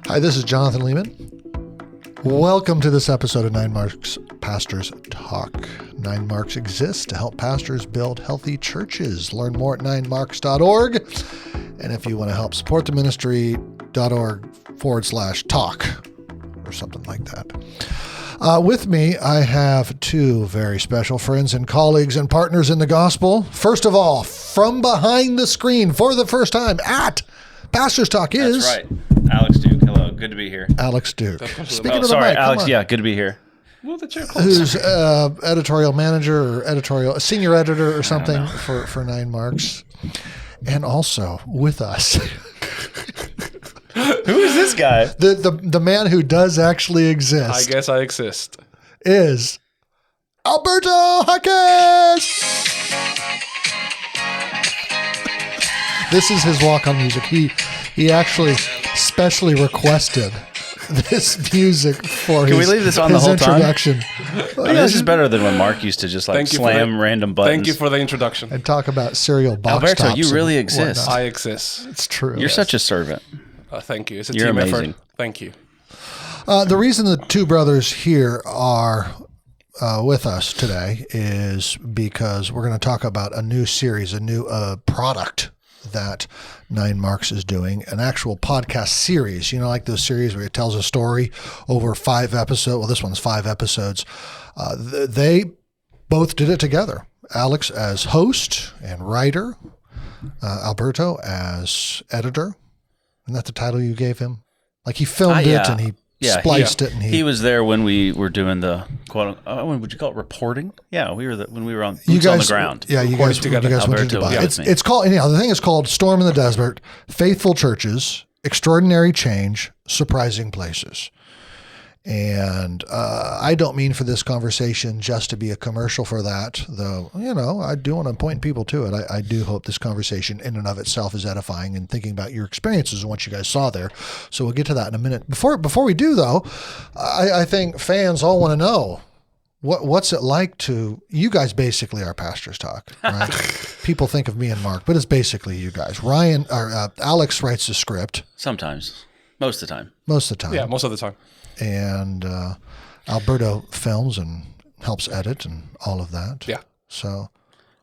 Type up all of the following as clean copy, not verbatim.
Hi, this is Jonathan Leeman. Welcome to this episode of 9 Marks Pastors Talk. 9 Marks exists to help pastors build healthy churches. Learn more at 9marks.org. And if you want to help support the ministry.org/talk or something like that. With me, I have two very special friends and colleagues and partners in the gospel. First of all, from behind the screen for the first time at Pastors Talk is... That's right. Alex Duke. Hello. Good to be here. Alex Duke. Speaking of the mic, Alex. Yeah, good to be here. Well, the chair who's editorial manager or senior editor or something for 9 Marks. And also with us... Who is this guy? The man who does actually exist. I guess I exist. Is Alberto Jaquez. This is his walk-on music. He actually specially requested this music for Can we leave this on the whole introduction. This is better than when Mark used to just like slam random buttons. Thank you for the introduction. And talk about cereal box Alberto, tops you really exist. I exist. It's true. You're such a servant. Thank you. It's a You're team amazing. effort. Thank you. The reason the two brothers here are with us today is because we're going to talk about a new series, a new product that 9 Marks is doing, an actual podcast series, like those series where it tells a story over 5 episodes. Well, this one's 5 episodes. They both did it together. Alex as host and writer, Alberto as editor. Isn't that the title you gave him? Like he filmed it and he spliced it. And he was there when we were doing the quote. Would you call it reporting? Yeah, we were when we were on boots on the ground. Yeah, you guys went to Dubai. It's called the thing is called Storm in the Desert: Faithful Churches, Extraordinary Change, Surprising Places. And I don't mean for this conversation just to be a commercial for that, though, I do want to point people to it. I do hope this conversation in and of itself is edifying and thinking about your experiences and what you guys saw there. So we'll get to that in a minute. Before we do, though, I think fans all want to know, what's it like to, you guys basically are Pastors Talk, right? People think of me and Mark, but it's basically you guys. Alex writes the script. Sometimes. Most of the time. Yeah, most of the time. And Alberto films and helps edit and all of that. Yeah. So,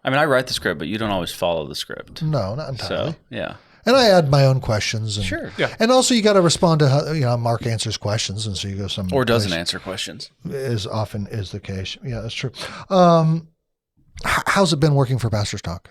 I write the script, but you don't always follow the script. No, not entirely. So, yeah. And I add my own questions. And, sure. Yeah. And also, you got to respond to how Mark answers questions, and so you go some or doesn't answer questions. As often is the case. Yeah, that's true. How's it been working for Pastors Talk?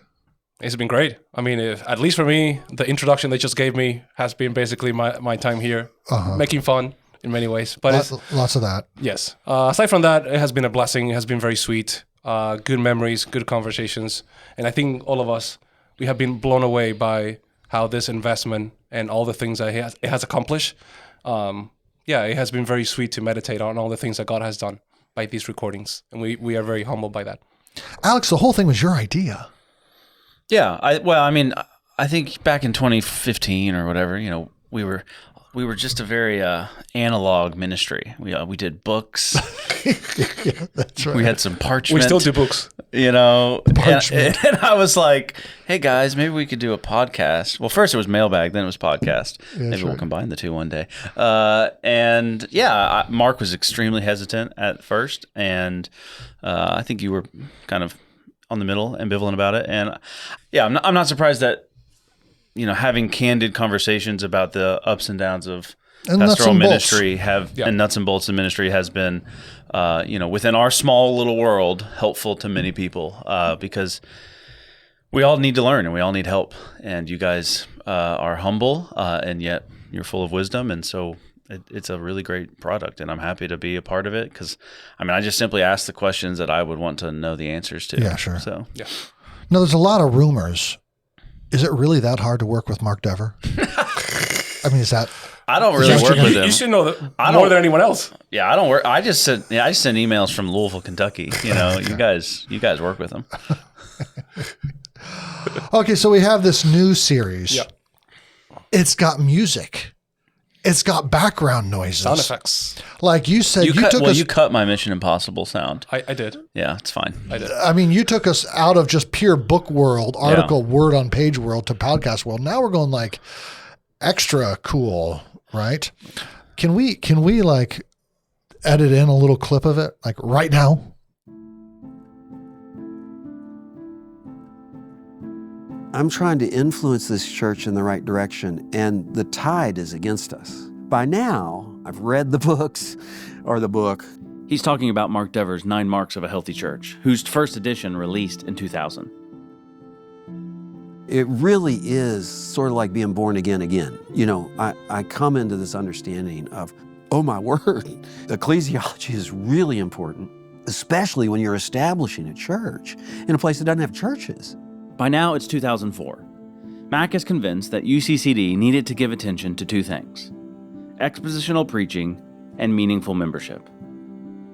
It's been great. At least for me, the introduction they just gave me has been basically my time here, making fun in many ways. But lots of that. Yes. Aside from that, it has been a blessing. It has been very sweet. Good memories, good conversations. And I think all of us, we have been blown away by how this investment and all the things that it has accomplished. It has been very sweet to meditate on all the things that God has done by these recordings. And we are very humbled by that. Alex, the whole thing was your idea. Yeah. I think back in 2015 or whatever, we were just a very analog ministry. We did books. Yeah, that's right. We had some parchment. We still do books. Parchment. And I was like, hey guys, maybe we could do a podcast. Well, first it was mailbag, then it was podcast. Yeah, maybe we'll combine the two one day. Mark was extremely hesitant at first, and I think you were kind of on the middle, ambivalent about it. And yeah, I'm not surprised that having candid conversations about the ups and downs of pastoral ministry and nuts and bolts of ministry has been, within our small little world, helpful to many people because we all need to learn and we all need help. And you guys are humble and yet you're full of wisdom. And so it's a really great product and I'm happy to be a part of it because, I just simply ask the questions that I would want to know the answers to. Yeah, sure. So, yeah. No, there's a lot of rumors. Is it really that hard to work with Mark Dever? Is that... I don't really work with him. You should know that more than anyone else. Yeah, I don't work. I just send emails from Louisville, Kentucky. You guys work with him. Okay, so we have this new series. Yeah. It's got music. It's got background noises. Sound effects. Like you said, you cut my Mission Impossible sound. I did. Yeah, it's fine. I did. You took us out of just pure book world, article, word on page world to podcast world. Now we're going like extra cool. right? Can we like edit in a little clip of it, like right now? I'm trying to influence this church in the right direction, and the tide is against us. By now, I've read the books, or the book. He's talking about Mark Dever's 9 Marks of a Healthy Church, whose first edition released in 2000. It really is sort of like being born again. You know, I come into this understanding of, oh my word, ecclesiology is really important, especially when you're establishing a church in a place that doesn't have churches. By now, it's 2004. Mac is convinced that UCCD needed to give attention to 2 things: expositional preaching and meaningful membership.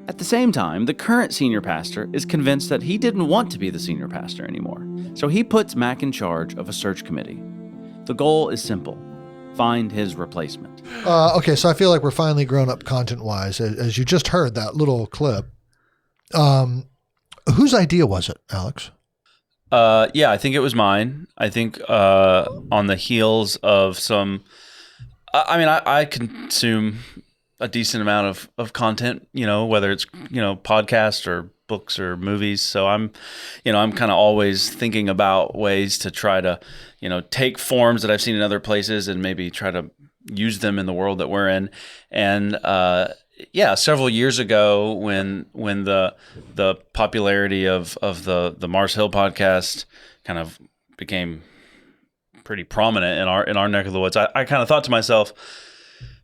At the same time, the current senior pastor is convinced that he didn't want to be the senior pastor anymore, so he puts Mac in charge of a search committee. The goal is simple: find his replacement. Okay, so I feel like we're finally grown up content-wise. As you just heard that little clip, whose idea was it, Alex? Yeah, I think it was mine. I think on the heels of some, I consume a decent amount of content, you know, whether it's, you know, podcasts or books or movies. So I'm kind of always thinking about ways to try to, you know, take forms that I've seen in other places and maybe try to use them in the world that we're in. And yeah, several years ago when the popularity of the Mars Hill podcast kind of became pretty prominent in our neck of the woods, I kind of thought to myself,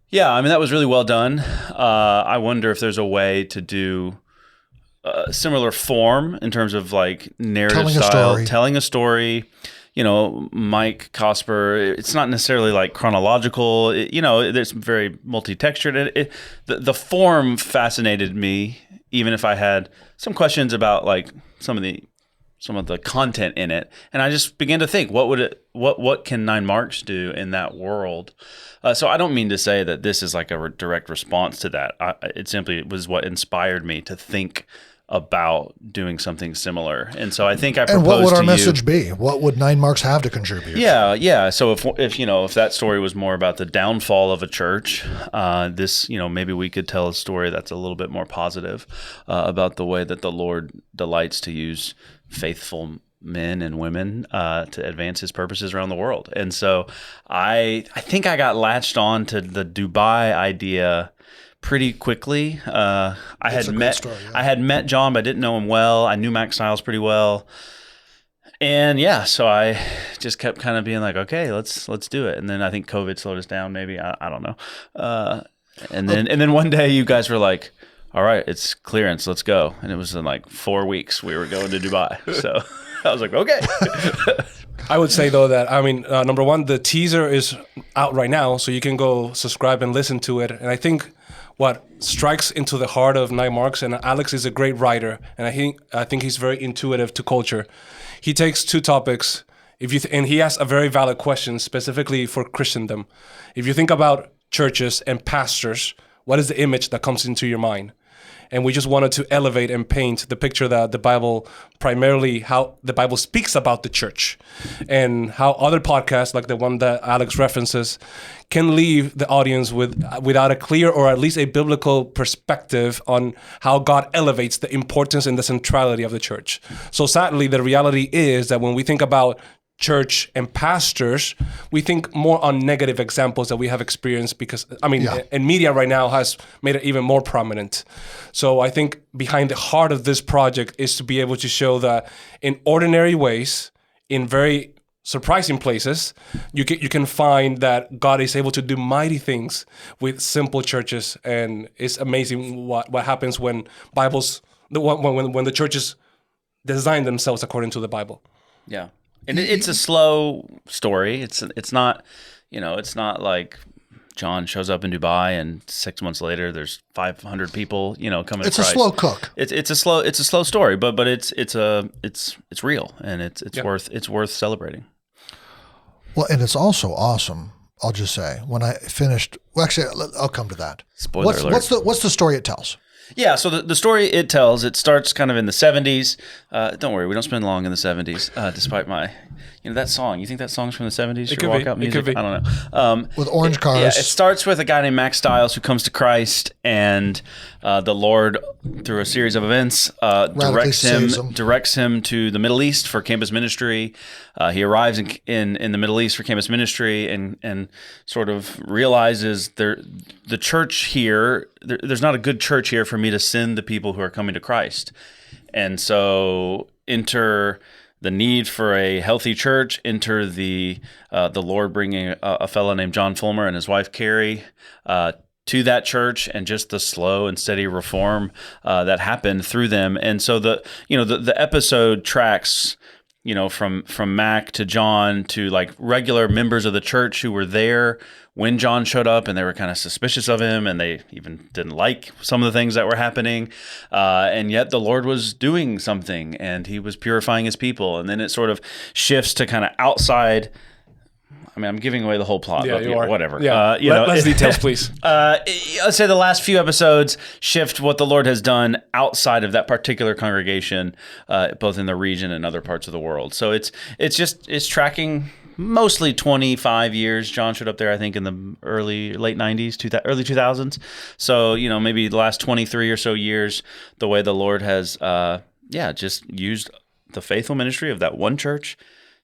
yeah, I mean, that was really well done. I wonder if there's a way to do a similar form in terms of like narrative style, telling a story. You know, Mike Cosper, it's not necessarily like chronological, you know, there's very multi-textured. The form fascinated me, even if I had some questions about like some of the content in it. And I just began to think, what can 9 Marks do in that world? So I don't mean to say that this is like a direct response to that. It simply was what inspired me to think about doing something similar. And so I think I proposed to you. And what would our message be? What would 9 Marks have to contribute? Yeah. So if you know, if that story was more about the downfall of a church, this, you know, maybe we could tell a story that's a little bit more positive about the way that the Lord delights to use faithful men and women to advance his purposes around the world. And so I think I got latched on to the Dubai idea pretty quickly. I had met John, but I didn't know him well. I knew Max Stiles pretty well. And yeah, so I just kept kind of being like, okay, let's do it. And then I think COVID slowed us down, maybe. I don't know. And then one day you guys were like, all right, it's clearance, let's go. And it was in like 4 weeks we were going to Dubai. So I was like, okay. I would say, though, that, I mean, number one, the teaser is out right now, so you can go subscribe and listen to it. And I think what strikes into the heart of 9 Marks, and Alex is a great writer, and I think he's very intuitive to culture. He takes 2 topics, and he asks a very valid question specifically for Christendom. If you think about churches and pastors, what is the image that comes into your mind? And we just wanted to elevate and paint the picture that the Bible, primarily how the Bible speaks about the church, and how other podcasts like the one that Alex references can leave the audience without a clear or at least a biblical perspective on how God elevates the importance and the centrality of the church. So sadly, the reality is that when we think about church and pastors, we think more on negative examples that we have experienced because, and media right now has made it even more prominent. So I think behind the heart of this project is to be able to show that in ordinary ways, in very surprising places, you can find that God is able to do mighty things with simple churches, and it's amazing what happens when when the churches design themselves according to the Bible. Yeah. And it's a slow story. It's not, you know, it's not like John shows up in Dubai and 6 months later there's 500 people, you know, coming to Christ. It's a slow cook. It's a slow story, but it's real, and it's worth celebrating. Well, and it's also awesome. I'll just say, when I finished, well, actually, I'll come to that. Spoiler alert. What's the story it tells? Yeah, so the story it tells, it starts kind of in the 70s. Don't worry, we don't spend long in the 70s, despite my, that song. You think that song's from the 70s? It could be. Walkout music? It could be. I don't know. With orange cars. Yeah, it starts with a guy named Max Stiles who comes to Christ, and the Lord, through a series of events, directs him to the Middle East for campus ministry. He arrives in the Middle East for campus ministry and sort of realizes the church here, there's not a good church here for me to send the people who are coming to Christ. And so enter the need for a healthy church, enter the Lord bringing a fellow named John Fulmer and his wife Carrie to that church, and just the slow and steady reform that happened through them. And so the episode tracks, from Mac to John to like regular members of the church who were there when John showed up, and they were kind of suspicious of him, and they even didn't like some of the things that were happening. And yet the Lord was doing something, and he was purifying his people. And then it sort of shifts to kind of outside. I mean, I'm giving away the whole plot. Yeah, but, you are. Whatever. Yeah. Less details, please. Let's say the last few episodes shift what the Lord has done outside of that particular congregation, both in the region and other parts of the world. So it's tracking mostly 25 years. John showed up there, I think, in the late 90s, early 2000s. So, maybe the last 23 or so years, the way the Lord has, just used the faithful ministry of that one church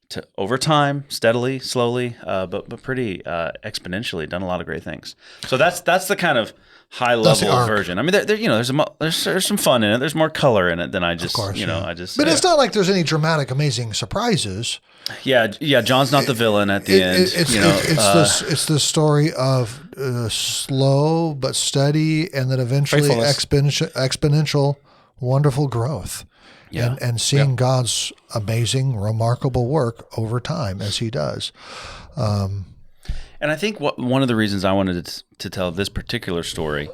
to, over time, steadily, slowly, but pretty exponentially, done a lot of great things. So that's the kind of high level version. I mean, there's some fun in it. There's more color in it than I just, But it's not like there's any dramatic, amazing surprises. Yeah. John's not the villain at the end. It's the story of slow but steady, and then eventually exponential, wonderful growth. Yeah. And seeing God's amazing, remarkable work over time as he does. And I think one of the reasons I wanted to tell this particular story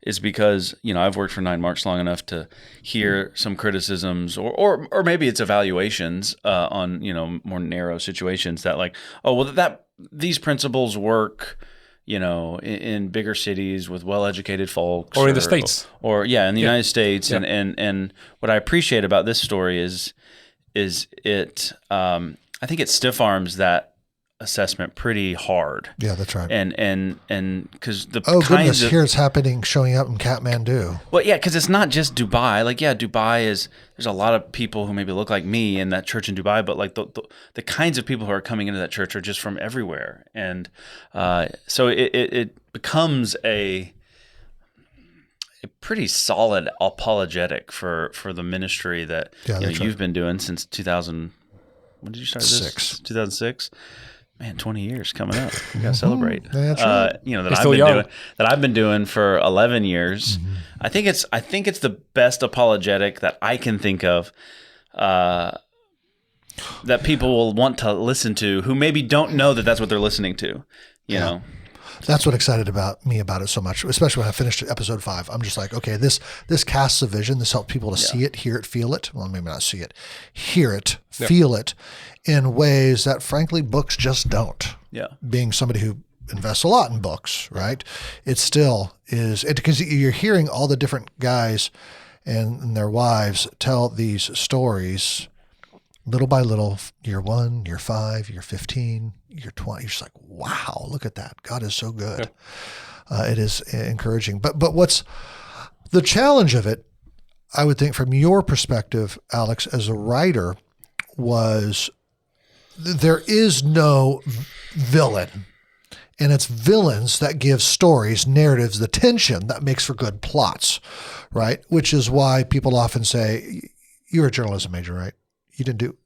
is because, I've worked for 9 Marks long enough to hear some criticisms or maybe it's evaluations on, more narrow situations that like, these principles work, in bigger cities with well-educated folks, or in the States, or in the United States, and what I appreciate about this story is it. I think it stiff arms that assessment pretty hard. Yeah, that's right. And because here it's happening, showing up in Kathmandu. Well, yeah, because it's not just Dubai. Like, Dubai there's a lot of people who maybe look like me in that church in Dubai, but like the kinds of people who are coming into that church are just from everywhere, and so it becomes a pretty solid apologetic for the ministry that you've been doing since 2000. When did you start this? 2006. Man, 20 years coming up. We got to celebrate. That's right. That I've been doing for 11 years. Mm-hmm. I think it's the best apologetic that I can think of that people will want to listen to who maybe don't know that that's what they're listening to. You know. That's what excited me about it so much, especially when I finished episode 5. I'm just like, okay, this casts a vision. This helps people to see it, hear it, feel it. Well, maybe not see it, hear it, feel it in ways that, frankly, books just don't. Yeah. Being somebody who invests a lot in books, right? It still is, because you're hearing all the different guys and their wives tell these stories little by little, year 1, year 5, year 15, year 20. You're just like, wow, look at that. God is so good. Yeah. It is encouraging. But what's the challenge of it, I would think from your perspective, Alex, as a writer, was there is no villain. And it's villains that give stories, narratives, the tension that makes for good plots, right? Which is why people often say, you're a journalism major, right? You didn't do...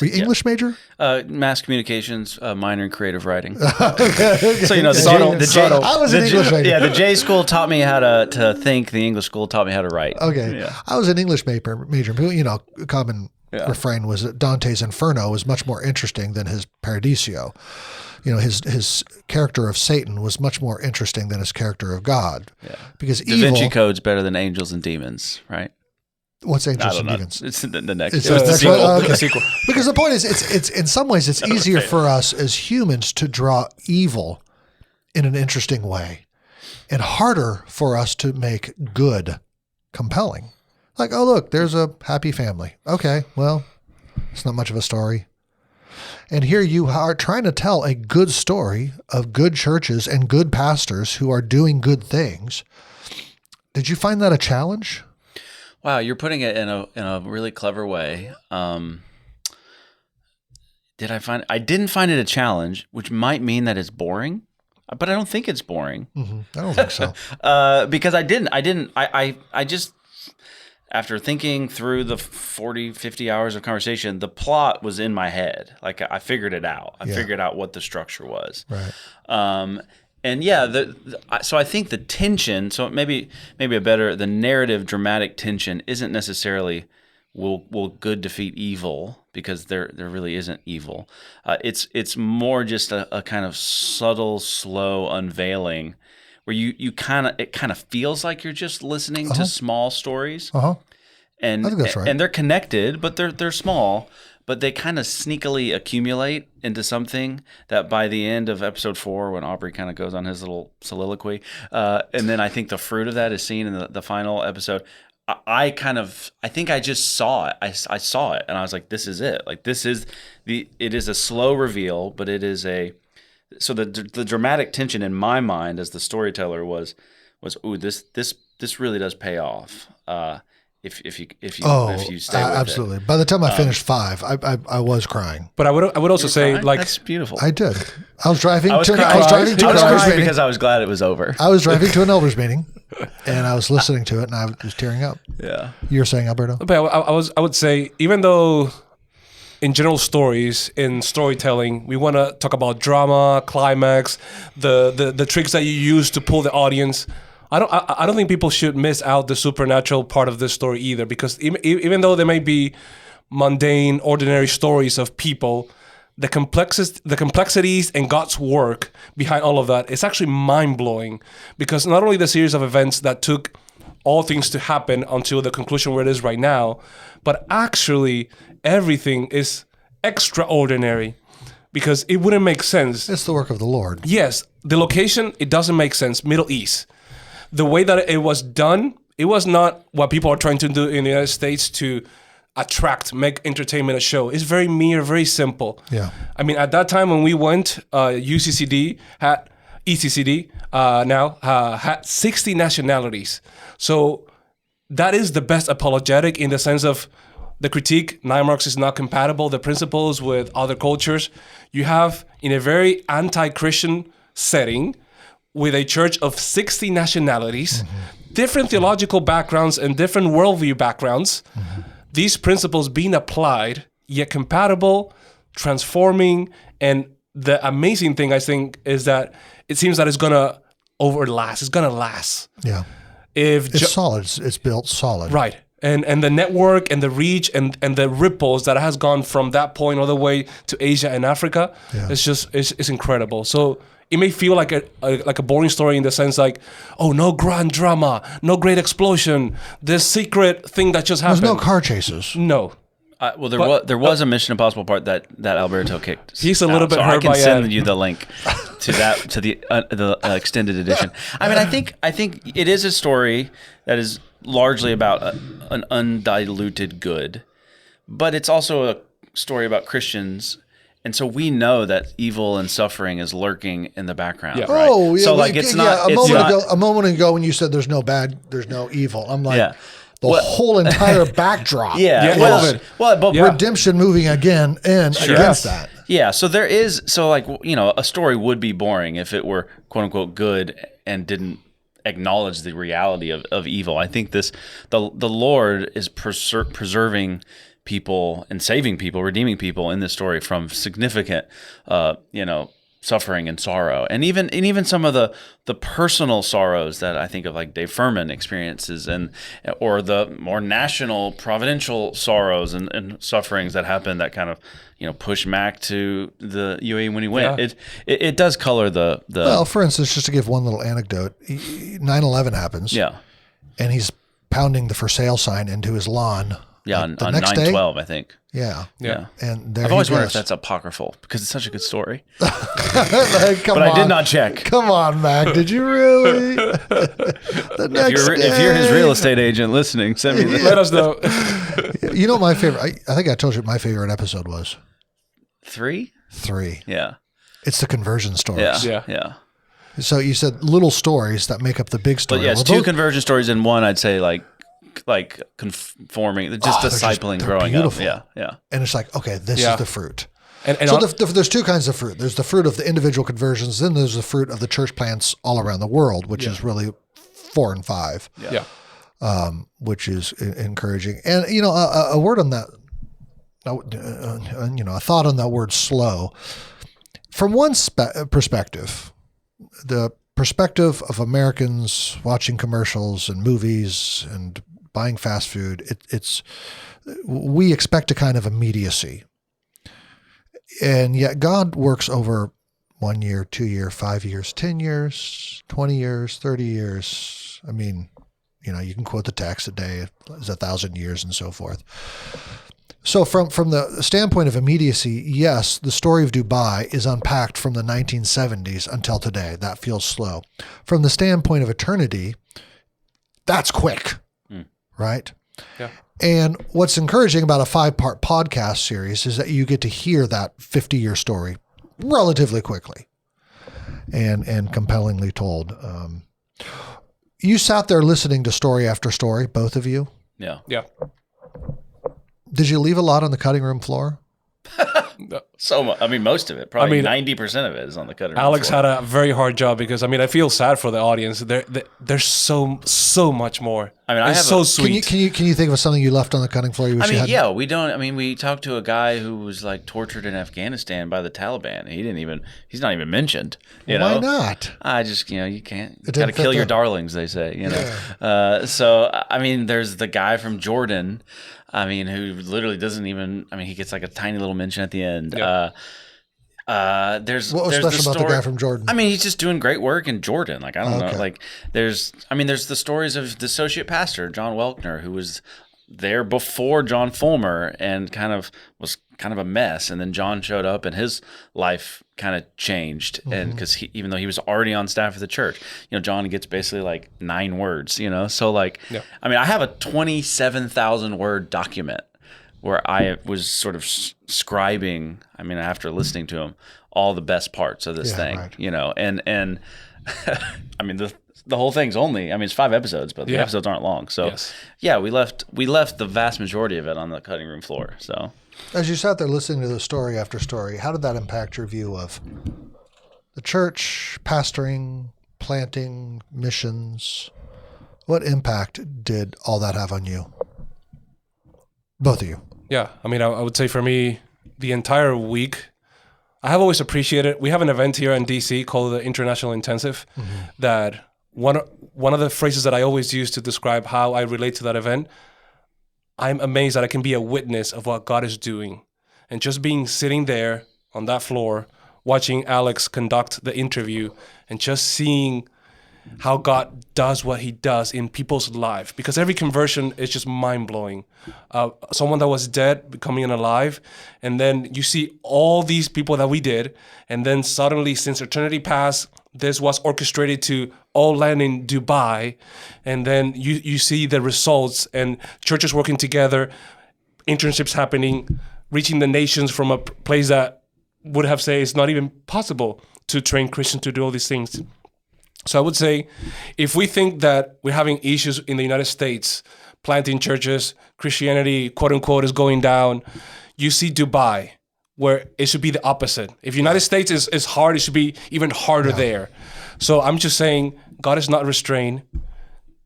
Were you English major? Mass communications, minor in creative writing. Okay. So, I was an English major. Yeah, the J school taught me how to think. The English school taught me how to write. Okay. Yeah. I was an English major. A common refrain was that Dante's Inferno was much more interesting than his Paradiso. His character of Satan was much more interesting than his character of God. Yeah. Because Da Vinci Code's better than Angels and Demons, right? What's Angels and Demons? It's the next. It's the sequel. Okay. The sequel. Because the point is, it's in some ways, it's easier for us as humans to draw evil in an interesting way, and harder for us to make good compelling. Like, oh, look, there's a happy family. Okay, well, it's not much of a story. And here you are trying to tell a good story of good churches and good pastors who are doing good things. Did you find that a challenge? Wow, you're putting it in a really clever way. I didn't find it a challenge, which might mean that it's boring, but I don't think it's boring. Mm-hmm. I don't think so. Because I just, after thinking through the 40, 50 hours of conversation, the plot was in my head. Like, I figured it out. I figured out what the structure was. Right. And yeah, so I think the tension, so maybe the narrative dramatic tension isn't necessarily will good defeat evil, because there really isn't evil. It's more just a kind of subtle, slow unveiling where it kind of feels like you're just listening to small stories. And I think that's right. And they're connected, but they're small. But they kind of sneakily accumulate into something that by the end of episode 4, when Aubrey kind of goes on his little soliloquy, and then I think the fruit of that is seen in the final episode. I think I just saw it. I saw it, and I was like, "This is it." Like, it is a slow reveal, but it is so the dramatic tension in my mind as the storyteller was, ooh, this really does pay off. If you stay with absolutely. By the time I finished 5, I was crying. But I would also say crying? like, that's beautiful. I did. I was driving to an crying elders meeting because I was glad it was over. I was driving to an elders meeting, and I was listening to it, and I was tearing up. Yeah. You were saying, Alberto? but I would say, even though in general stories, in storytelling, we want to talk about drama, climax, the tricks that you use to pull the audience. I don't think people should miss out the supernatural part of this story either, because even though there may be mundane, ordinary stories of people, the complexities and God's work behind all of that is actually mind-blowing, because not only the series of events that took all things to happen until the conclusion where it is right now, but actually everything is extraordinary, because it wouldn't make sense. It's the work of the Lord. Yes, the location, it doesn't make sense. Middle East. The way that it was done, it was not what people are trying to do in the United States to make entertainment a show. It's very mere, very simple. Yeah. I mean, at that time when we went, ECCD had 60 nationalities. So that is the best apologetic, in the sense of the critique. 9 Marks is not compatible, the principles, with other cultures. You have, in a very anti-Christian setting, with a church of 60 nationalities, different theological backgrounds and different worldview backgrounds, these principles being applied, yet compatible, transforming. And the amazing thing, I think, is that it seems that it's going to last. It's going to last. Yeah. It's solid. It's built solid. Right. And the network and the reach and the ripples that has gone from that point all the way to Asia and Africa, it's incredible. So it may feel like a boring story, in the sense like, oh, no grand drama, no great explosion, this secret thing that just happened. There's no car chases. No. There was a Mission Impossible part that Alberto kicked. He's a little bit hurt by it. I can send you the link to the extended edition. I mean, I think it is a story that is largely about an undiluted good, but it's also a story about Christians. And so we know that evil and suffering is lurking in the background, right? Oh, yeah. So like, it's not. A moment ago, when you said there's no bad, there's no evil, I'm like, the whole entire backdrop. But redemption moving against that. Yeah. So there is. So like, a story would be boring if it were quote unquote good and didn't acknowledge the reality of evil. I think the Lord is preserving people and saving people, redeeming people in this story from significant, suffering and sorrow, and even some of the personal sorrows that I think of, like Dave Furman experiences, or the more national providential sorrows and sufferings that happen that kind of push Mac to the UAE when he went. Yeah. It does color the. Well, for instance, just to give one little anecdote, 9/11 happens. Yeah, and he's pounding the for sale sign into his lawn Yeah, like on next day. 9/12, I think. Yeah. Yeah. And there I've always he wondered if goes. that's apocryphal because it's such a good story. Like, come But on. I did not check. Come on, Mac. Did you really? The next If you're his real estate agent listening, send me Let us know. You know what my favorite, I think I told you what my favorite episode was. 3. 3. Yeah. It's the conversion stories. Yeah. So you said little stories that make up the big story. But yeah, it's two conversion stories in one. I'd say like conforming, just discipling, they're growing beautiful. up. Yeah. And it's like, okay, this Yeah. is the fruit. And So there's two kinds of fruit. There's the fruit of the individual conversions. Then there's the fruit of the church plants all around the world, which is really 4 and 5, yeah. which is encouraging. And, a word on that, a thought on that word slow. From one perspective, the perspective of Americans watching commercials and movies and buying fast food, we expect a kind of immediacy. And yet God works over 1 year, 2 year, 5 years, 10 years, 20 years, 30 years. I mean, you can quote the text, a day is 1,000 years and so forth. So from the standpoint of immediacy, yes, the story of Dubai is unpacked from the 1970s until today. That feels slow. From the standpoint of eternity, that's quick, right? Yeah. And what's encouraging about a 5-part podcast series is that you get to hear that 50-year story relatively quickly and compellingly told. You sat there listening to story after story, both of you. Yeah. Yeah. Did you leave a lot on the cutting room floor? So, most of it, probably 90% of it is on the cutting room Alex floor. had a very hard job because I feel sad for the audience. There's so much more. It's so sweet. Can you think of something you left on the cutting floor? We don't. We talked to a guy who was like tortured in Afghanistan by the Taliban. He's not even mentioned. Why not? I just, you can't. You got to kill your darlings, they say. There's the guy from Jordan. Who literally doesn't even. he gets like a tiny little mention at the end. Yeah. What was special about the guy from Jordan? He's just doing great work in Jordan. Like, I don't know. Like, there's the stories of the associate pastor, John Welkner, who was there before John Fulmer and was kind of a mess. And then John showed up and his life kind of changed. And because even though he was already on staff of the church, John gets basically like 9 words, So like, I have a 27,000 word document where I was sort of scribing, after listening to him, all the best parts of this thing, right. and the whole thing's only, it's 5 episodes, but the episodes aren't long. So yeah, we left the vast majority of it on the cutting room floor. So as you sat there listening to the story after story, how did that impact your view of the church, pastoring, planting, missions? What impact did all that have on you? Both of you. Yeah, I would say for me, the entire week, I have always appreciated. We have an event here in DC called the International Intensive. That one of the phrases that I always use to describe how I relate to that event. I'm amazed that I can be a witness of what God is doing, and just sitting there on that floor, watching Alex conduct the interview, and just seeing how God does what he does in people's lives, because every conversion is just mind-blowing. Someone that was dead becoming alive, and then you see all these people that we did, and then suddenly, since eternity past, this was orchestrated to all land in Dubai, and then you see the results, and churches working together, internships happening, reaching the nations from a place that would have said it's not even possible to train Christians to do all these things. So I would say, if we think that we're having issues in the United States, planting churches, Christianity, quote unquote, is going down, you see Dubai, where it should be the opposite. If United States is hard, it should be even harder there. So I'm just saying, God is not restrained.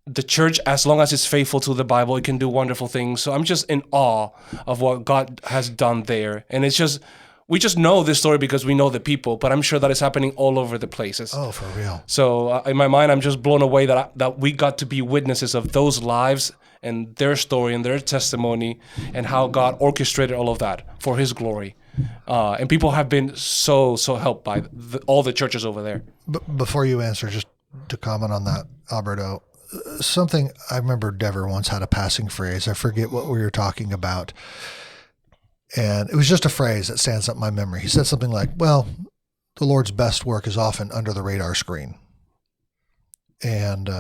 The church, as long as it's faithful to the Bible, it can do wonderful things. So I'm just in awe of what God has done there. And it's just, we just know this story because we know the people, but I'm sure that it's happening all over the places. Oh, for real. So in my mind, I'm just blown away that we got to be witnesses of those lives and their story and their testimony and how God orchestrated all of that for his glory. And people have been so helped by all the churches over there. Before you answer, just to comment on that, Alberto, something I remember Dever once had a passing phrase. I forget what we were talking about. And it was just a phrase that stands up in my memory. He said something like, well, the Lord's best work is often under the radar screen. And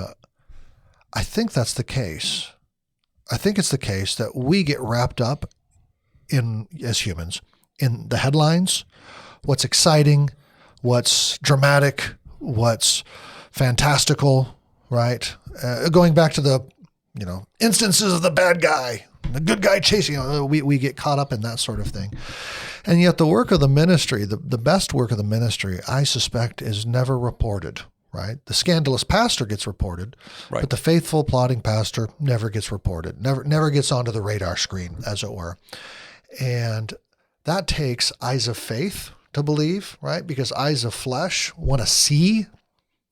I think that's the case. I think it's the case that we get wrapped up in, as humans, in the headlines, what's exciting, what's dramatic, what's fantastical, right? Going back to the, instances of the bad guy, the good guy chasing, we get caught up in that sort of thing. And yet the work of the ministry, the best work of the ministry, I suspect, is never reported, right? The scandalous pastor gets reported, right, but the faithful, plodding pastor never gets reported, never gets onto the radar screen, as it were. And that takes eyes of faith to believe, right? Because eyes of flesh want to see.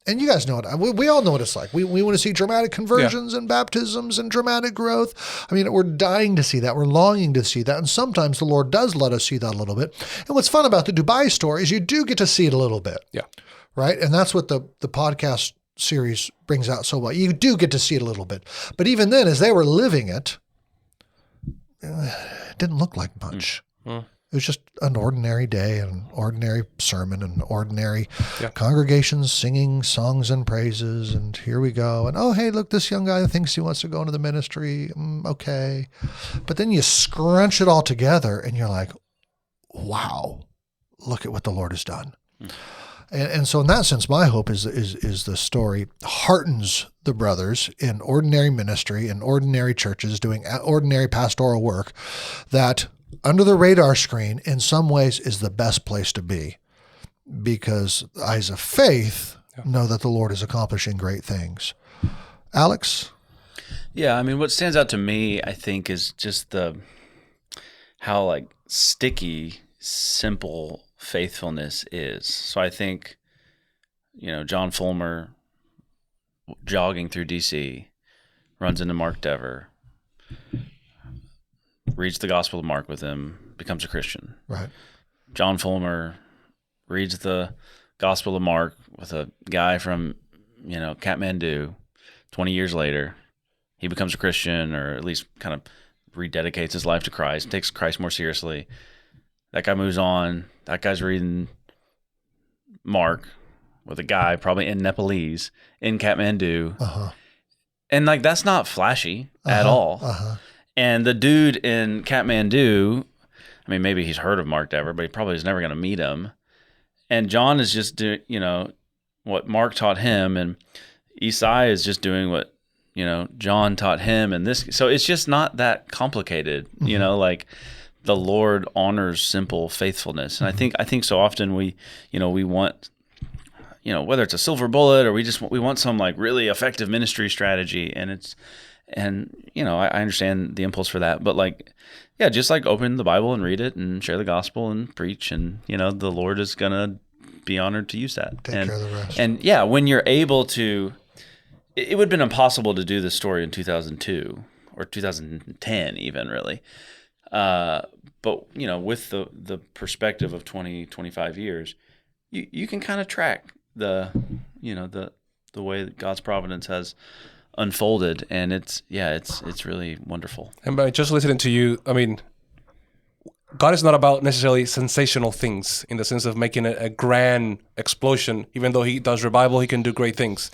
And you guys know it. We all know what it's like. We want to see dramatic conversions and baptisms and dramatic growth. I mean, we're dying to see that. We're longing to see that. And sometimes the Lord does let us see that a little bit. And what's fun about the Dubai story is you do get to see it a little bit. Yeah. Right? And that's what the podcast series brings out so well. You do get to see it a little bit. But even then, as they were living it, it didn't look like much. Mm-hmm. It was just an ordinary day, an ordinary sermon, an ordinary congregations singing songs and praises, and here we go. And, oh, hey, look, this young guy thinks he wants to go into the ministry. Okay. But then you scrunch it all together, and you're like, wow, look at what the Lord has done. And so in that sense, my hope is the story heartens the brothers in ordinary ministry, in ordinary churches, doing ordinary pastoral work, that under the radar screen, in some ways, is the best place to be, because eyes of faith know that the Lord is accomplishing great things. Alex? Yeah, I mean, what stands out to me, I think, is just how sticky, simple faithfulness is. So I think, John Fulmer jogging through DC, runs into Mark Dever, reads the Gospel of Mark with him, becomes a Christian. Right. John Fulmer reads the Gospel of Mark with a guy from, Kathmandu. 20 years later, he becomes a Christian, or at least kind of rededicates his life to Christ, takes Christ more seriously. That guy moves on. That guy's reading Mark with a guy probably in Nepalese in Kathmandu. Uh-huh. And that's not flashy at all. Uh-huh. And the dude in Kathmandu, I mean, maybe he's heard of Mark Dever, but he probably is never going to meet him. And John is just doing, what Mark taught him, and Isai is just doing what, John taught him. And so it's just not that complicated, mm-hmm. The Lord honors simple faithfulness. And mm-hmm. I think so often we want, whether it's a silver bullet or we want some really effective ministry strategy, and I understand the impulse for that, but just open the Bible and read it and share the gospel and preach, and the Lord is gonna be honored to use that. Take care of the rest. And when you're able to, it would have been impossible to do this story in 2002 or 2010 even, really. But with the perspective of 20, 25 years, you can kind of track the way that God's providence has unfolded, and it's really wonderful. And by just listening to you, I mean, God is not about necessarily sensational things in the sense of making a grand explosion. Even though he does revival, he can do great things.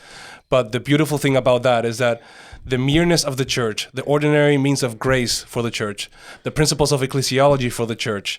But the beautiful thing about that is that the mereness of the church, the ordinary means of grace for the church, the principles of ecclesiology for the church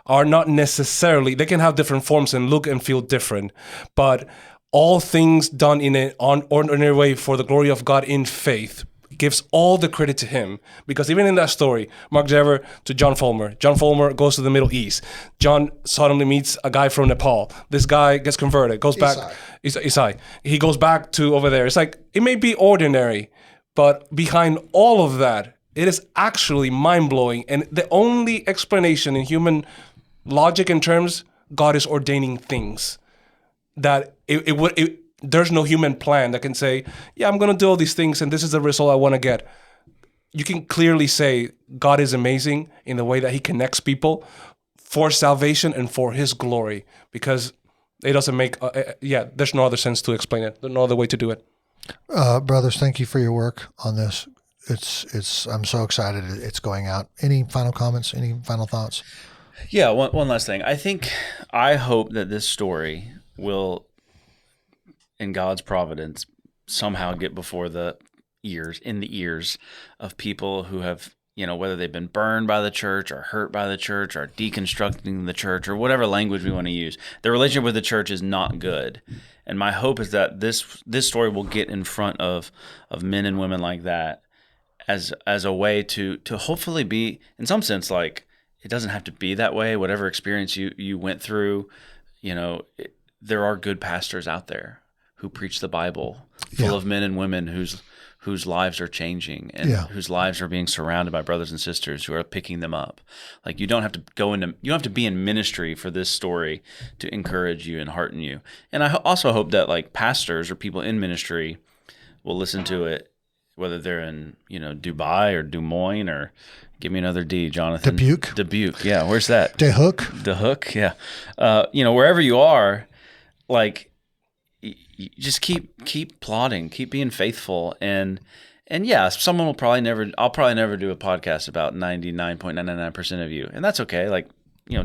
are not necessarily, they can have different forms and look and feel different, but all things done in an ordinary way for the glory of God in faith gives all the credit to him. Because even in that story, Mark Dever to John Fulmer goes to the Middle East. John suddenly meets a guy from Nepal. This guy gets converted, goes back. Isai. He goes back to over there. It's it may be ordinary, but behind all of that, it is actually mind-blowing. And the only explanation in human logic and terms, God is ordaining things. That there's no human plan that can say, yeah, I'm going to do all these things and this is the result I want to get. You can clearly say God is amazing in the way that he connects people for salvation and for his glory, because it doesn't make, there's no other sense to explain it. There's no other way to do it. Brothers, thank you for your work on this. I'm so excited it's going out. Any final comments? Any final thoughts? Yeah, one last thing. I hope that this story will, in God's providence, somehow get before the ears of people who have, whether they've been burned by the church or hurt by the church or deconstructing the church or whatever language we want to use. Their relationship with the church is not good. And my hope is that this story will get in front of men and women like that as a way to hopefully be, in some sense, like, it doesn't have to be that way. Whatever experience you went through, there are good pastors out there who preach the Bible, full of men and women whose lives are changing and whose lives are being surrounded by brothers and sisters who are picking them up. Like, you don't have to be in ministry for this story to encourage you and hearten you. And I also hope that, like, pastors or people in ministry will listen to it, whether they're in, Dubai or Des Moines or, give me another D, Jonathan. Dubuque. Yeah. Where's that? The Hook. Yeah. Wherever you are, like, you just keep plodding, keep being faithful. And yeah, someone will I'll probably never do a podcast about 99.999% of you. And that's okay. Like,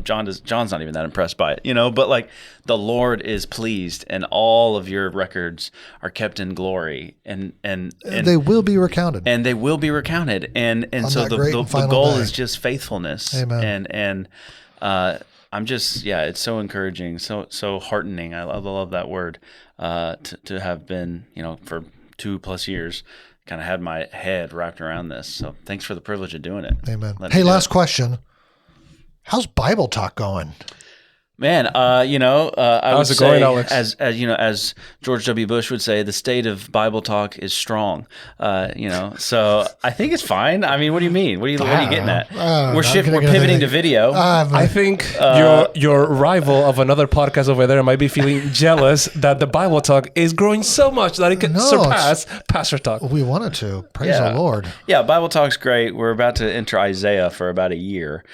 John's not even that impressed by it, but, like, the Lord is pleased and all of your records are kept in glory and they will be recounted. And they will be recounted. And so the goal is just faithfulness. Amen. And I'm just, it's so encouraging, so heartening. I love that word, to have been, for 2+ years, kind of had my head wrapped around this. So thanks for the privilege of doing it. Amen. Hey, last question. How's Bible Talk going? Man, I would say, going, Alex? As George W. Bush would say, the state of Bible Talk is strong. So I think it's fine. I mean, what do you mean? What are you getting at? We're pivoting to video. I think your rival of another podcast over there might be feeling jealous that the Bible Talk is growing so much that it could surpass Pastor Talk. We wanted to. Praise the Lord. Yeah, Bible Talk's great. We're about to enter Isaiah for about a year,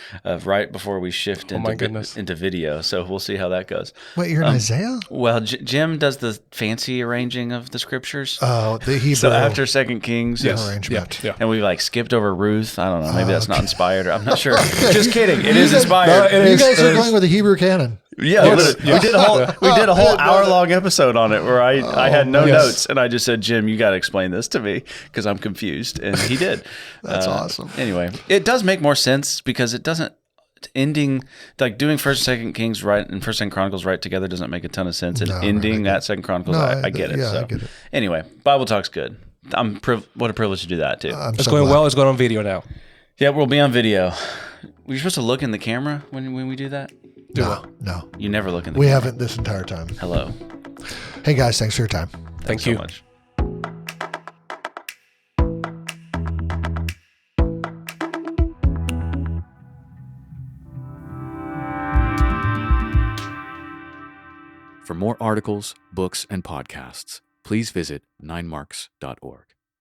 right before we shift into video. So we'll see how that goes. Wait, you're in Isaiah? Well, Jim does the fancy arranging of the scriptures. Oh, the Hebrew. So after 2 Kings, arrangement. Yeah. And we skipped over Ruth. I don't know. Maybe that's not inspired. I'm not sure. Just kidding. It is inspired. You guys are going with the Hebrew canon. Yeah, we did a whole hour-long episode on it where I had no notes and I just said, Jim, you got to explain this to me because I'm confused, and he did. That's awesome. Anyway, it does make more sense because it doesn't. Ending, like, doing 1st and 2 Kings right and 1st and Chronicles right together doesn't make a ton of sense. And ending that 2nd Chronicles, I get it. I get it. Anyway, Bible Talk's good. What a privilege to do that too. It's going well. It's going on video now. Yeah, we'll be on video. Were you supposed to look in the camera when we do that? No. You never look in the camera. We haven't this entire time. Hello. Hey guys, thanks for your time. Thank you so much. For more articles, books, and podcasts, please visit 9marks.org.